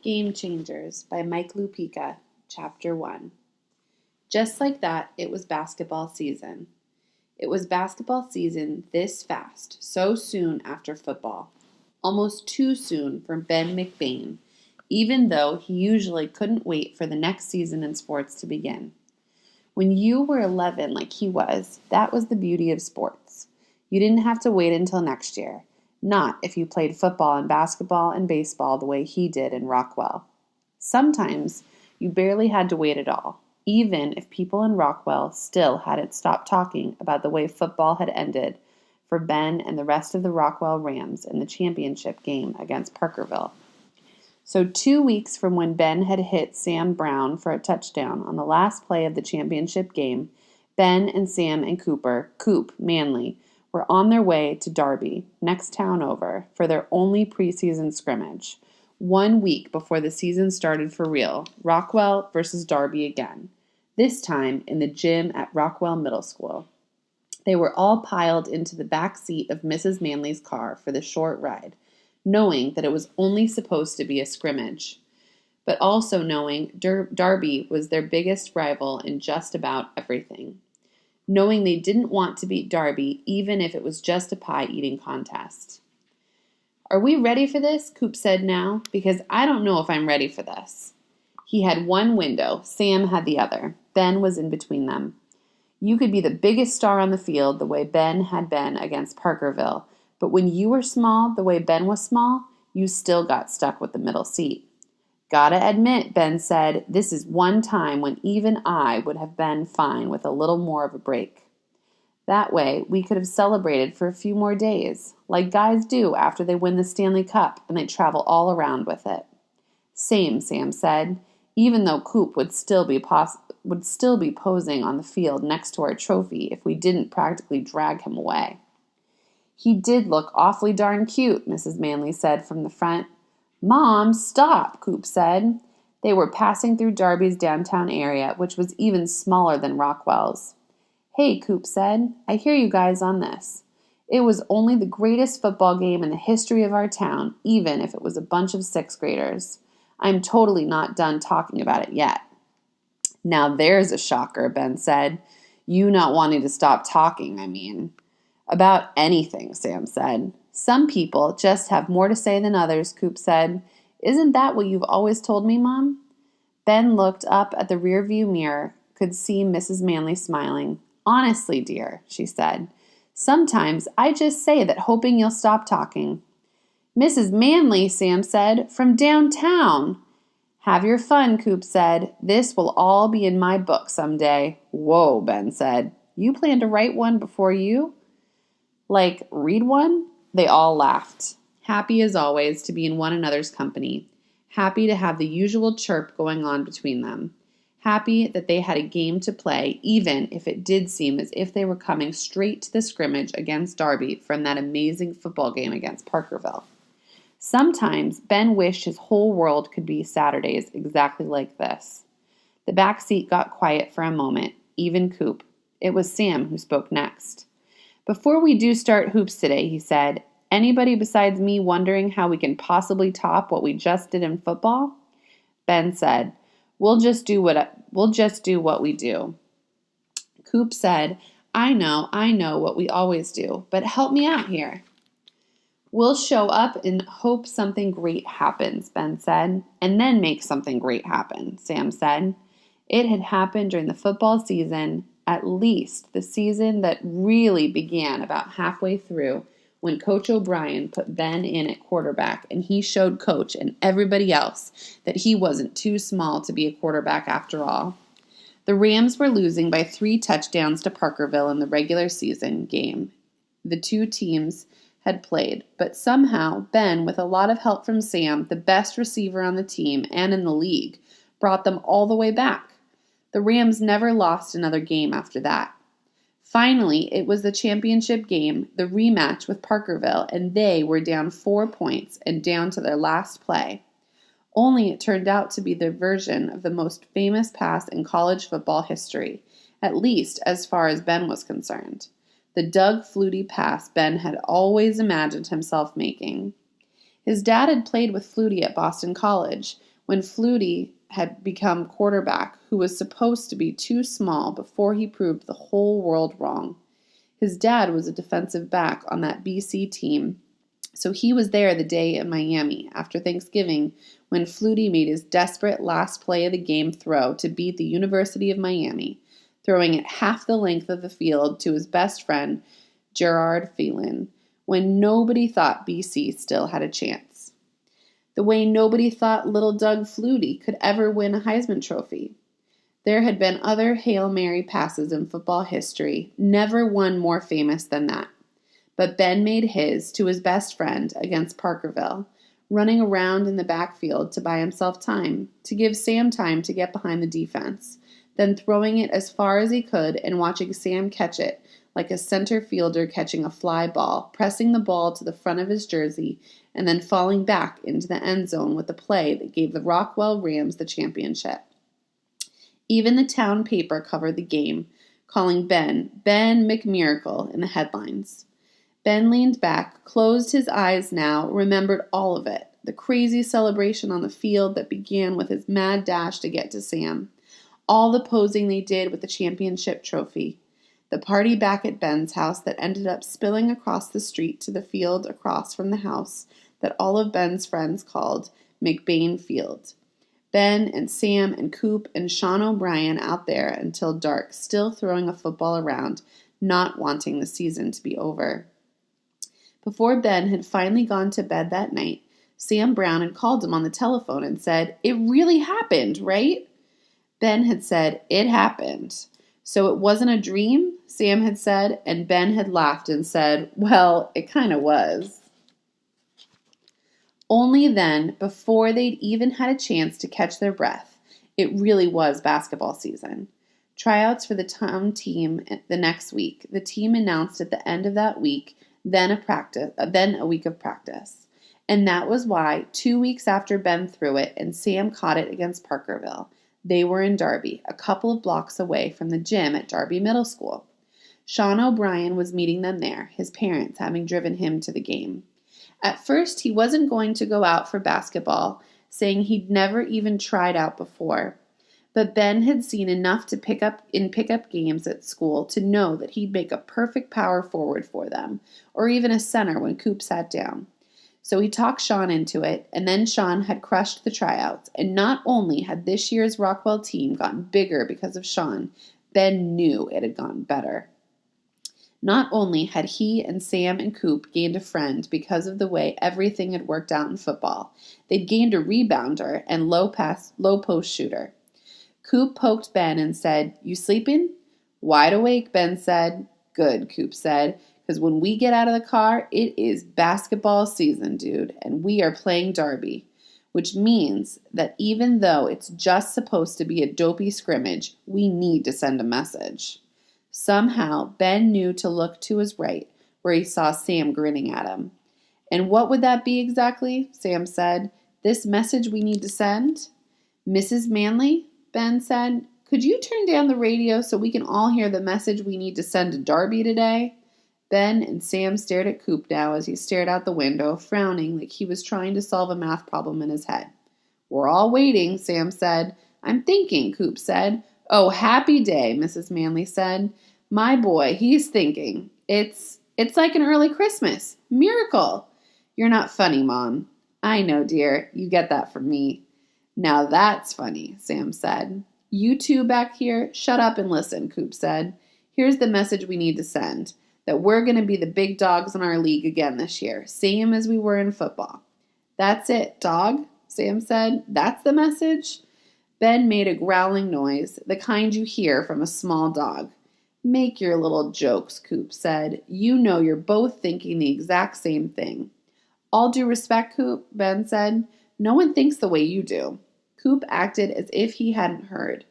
Game Changers by Mike Lupica, Chapter 1. Just like that, it was basketball season. It was basketball season this fast, so soon after football. Almost too soon for Ben McBain, even though he usually couldn't wait for the next season in sports to begin. When you were 11 like he was, that was the beauty of sports. You didn't have to wait until next year. Not if you played football and basketball and baseball the way he did in Rockwell. Sometimes you barely had to wait at all, even if people in Rockwell still hadn't stopped talking about the way football had ended for Ben and the rest of the Rockwell Rams in the championship game against Parkerville. So 2 weeks from when Ben had hit Sam Brown for a touchdown on the last play of the championship game, Ben and Sam and Coop Manley, were on their way to Darby, next town over, for their only preseason scrimmage. 1 week before the season started for real, Rockwell versus Darby again, this time in the gym at Rockwell Middle School. They were all piled into the back seat of Mrs. Manley's car for the short ride, knowing that it was only supposed to be a scrimmage, but also knowing Darby was their biggest rival in just about everything. Knowing they didn't want to beat Darby, even if it was just a pie-eating contest. "Are we ready for this?" Coop said now, "because I don't know if I'm ready for this." He had one window, Sam had the other. Ben was in between them. You could be the biggest star on the field the way Ben had been against Parkerville, but when you were small the way Ben was small, you still got stuck with the middle seat. "Gotta admit," Ben said, "this is one time when even I would have been fine with a little more of a break. That way, we could have celebrated for a few more days, like guys do after they win the Stanley Cup and they travel all around with it." "Same," Sam said, even though Coop would still be posing on the field next to our trophy if we didn't practically drag him away. "He did look awfully darn cute," Mrs. Manley said from the front. "Mom, stop," Coop said. They were passing through Darby's downtown area, which was even smaller than Rockwell's. "Hey," Coop said, "I hear you guys on this. It was only the greatest football game in the history of our town, even if it was a bunch of sixth graders. I'm totally not done talking about it yet." "Now there's a shocker," Ben said. "You not wanting to stop talking, I mean." "About anything," Sam said. "Some people just have more to say than others," Coop said. "Isn't that what you've always told me, Mom?" Ben looked up at the rearview mirror, could see Mrs. Manley smiling. "Honestly, dear," she said, "sometimes I just say that hoping you'll stop talking." "Mrs. Manley," Sam said, "from downtown." "Have your fun," Coop said. "This will all be in my book someday." "Whoa," Ben said. "You plan to write one before you?" "Like, read one?" They all laughed, happy as always to be in one another's company, happy to have the usual chirp going on between them, happy that they had a game to play, even if it did seem as if they were coming straight to the scrimmage against Darby from that amazing football game against Parkerville. Sometimes Ben wished his whole world could be Saturdays exactly like this. The back seat got quiet for a moment, even Coop. It was Sam who spoke next. "Before we do start hoops today," he said, "anybody besides me wondering how we can possibly top what we just did in football?" Ben said, We'll just do what we do." Coop said, I know what we always do, but help me out here." "We'll show up and hope something great happens," Ben said. "And then make something great happen," Sam said. It had happened during the football season, at least the season that really began about halfway through, when Coach O'Brien put Ben in at quarterback, and he showed Coach and everybody else that he wasn't too small to be a quarterback after all. The Rams were losing by 3 touchdowns to Parkerville in the regular season game the two teams had played, but somehow Ben, with a lot of help from Sam, the best receiver on the team and in the league, brought them all the way back. The Rams never lost another game after that. Finally, it was the championship game, the rematch with Parkerville, and they were down 4 points and down to their last play. Only it turned out to be the version of the most famous pass in college football history, at least as far as Ben was concerned. The Doug Flutie pass Ben had always imagined himself making. His dad had played with Flutie at Boston College, when Flutie had become quarterback, who was supposed to be too small before he proved the whole world wrong. His dad was a defensive back on that BC team, so he was there the day in Miami after Thanksgiving when Flutie made his desperate last play of the game throw to beat the University of Miami, throwing it half the length of the field to his best friend, Gerard Phelan, when nobody thought BC still had a chance. The way nobody thought little Doug Flutie could ever win a Heisman Trophy. There had been other Hail Mary passes in football history, never one more famous than that. But Ben made his to his best friend against Parkerville, running around in the backfield to buy himself time, to give Sam time to get behind the defense, then throwing it as far as he could and watching Sam catch it like a center fielder catching a fly ball, pressing the ball to the front of his jersey, and then falling back into the end zone with a play that gave the Rockwell Rams the championship. Even the town paper covered the game, calling Ben McMiracle in the headlines. Ben leaned back, closed his eyes now, remembered all of it, the crazy celebration on the field that began with his mad dash to get to Sam, all the posing they did with the championship trophy, the party back at Ben's house that ended up spilling across the street to the field across from the house that all of Ben's friends called McBain Field. Ben and Sam and Coop and Sean O'Brien out there until dark, still throwing a football around, not wanting the season to be over. Before Ben had finally gone to bed that night, Sam Brown had called him on the telephone and said, "It really happened, right?" Ben had said, "It happened." "So it wasn't a dream?" Sam had said, and Ben had laughed and said, "Well, it kind of was." Only then, before they'd even had a chance to catch their breath, it really was basketball season. Tryouts for the town team the next week. The team announced at the end of that week, then a week of practice. And that was why 2 weeks after Ben threw it and Sam caught it against Parkerville, they were in Darby, a couple of blocks away from the gym at Darby Middle School. Sean O'Brien was meeting them there, his parents having driven him to the game. At first, he wasn't going to go out for basketball, saying he'd never even tried out before. But Ben had seen enough to pick up games at school to know that he'd make a perfect power forward for them, or even a center when Coop sat down. So he talked Sean into it, and then Sean had crushed the tryouts, and not only had this year's Rockwell team gotten bigger because of Sean, Ben knew it had gotten better. Not only had he and Sam and Coop gained a friend because of the way everything had worked out in football, they'd gained a rebounder and low post shooter. Coop poked Ben and said, "You sleeping?" "Wide awake," Ben said. "Good," Coop said, "because when we get out of the car, it is basketball season, dude, and we are playing Darby," which means that even though it's just supposed to be a dopey scrimmage, we need to send a message. Somehow, Ben knew to look to his right, where he saw Sam grinning at him. "And what would that be exactly?" Sam said. "This message we need to send?" "Mrs. Manley," Ben said, "could you turn down the radio so we can all hear the message we need to send to Darby today?" Ben and Sam stared at Coop now as he stared out the window, frowning like he was trying to solve a math problem in his head. "We're all waiting," Sam said. "I'm thinking," Coop said. "Oh, happy day," Mrs. Manley said. "My boy, he's thinking. It's like an early Christmas. Miracle." "You're not funny, Mom." "I know, dear. You get that from me." "Now that's funny," Sam said. "You two back here, shut up and listen," Coop said. "Here's the message we need to send. That we're going to be the big dogs in our league again this year, same as we were in football." "That's it, dog," Sam said. "That's the message?" Ben made a growling noise, the kind you hear from a small dog. "Make your little jokes," Coop said. "You know you're both thinking the exact same thing." "All due respect, Coop," Ben said. "No one thinks the way you do." Coop acted as if he hadn't heard.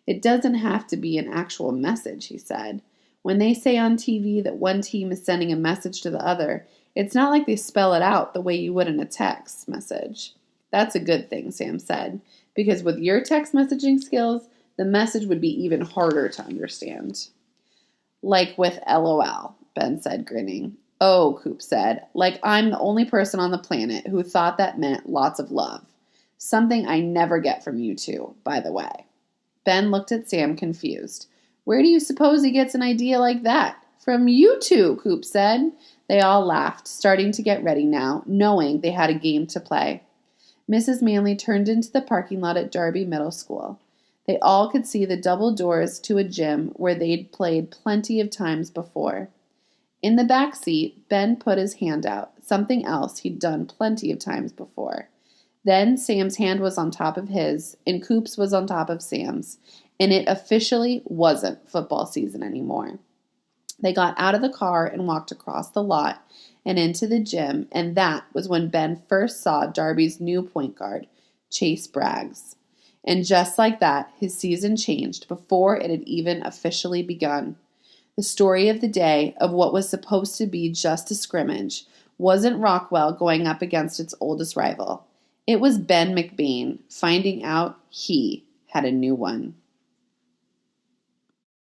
"It doesn't have to be an actual message," he said. "When they say on TV that one team is sending a message to the other, it's not like they spell it out the way you would in a text message." "That's a good thing," Sam said, "because with your text messaging skills, the message would be even harder to understand." "Like with LOL," Ben said, grinning. "Oh," Coop said, "like I'm the only person on the planet who thought that meant lots of love." Something I never get from you two, by the way. Ben looked at Sam confused. Where do you suppose he gets an idea like that? From you two, Coop said. They all laughed, starting to get ready now, knowing they had a game to play. Mrs. Manley turned into the parking lot at Darby Middle School. They all could see the double doors to a gym where they'd played plenty of times before. In the back seat, Ben put his hand out, something else he'd done plenty of times before. Then Sam's hand was on top of his, and Coop's was on top of Sam's, and it officially wasn't football season anymore. They got out of the car and walked across the lot and into the gym, and that was when Ben first saw Darby's new point guard, Chase Braggs. And just like that, his season changed before it had even officially begun. The story of the day, of what was supposed to be just a scrimmage, wasn't Rockwell going up against its oldest rival. It was Ben McBain finding out he had a new one.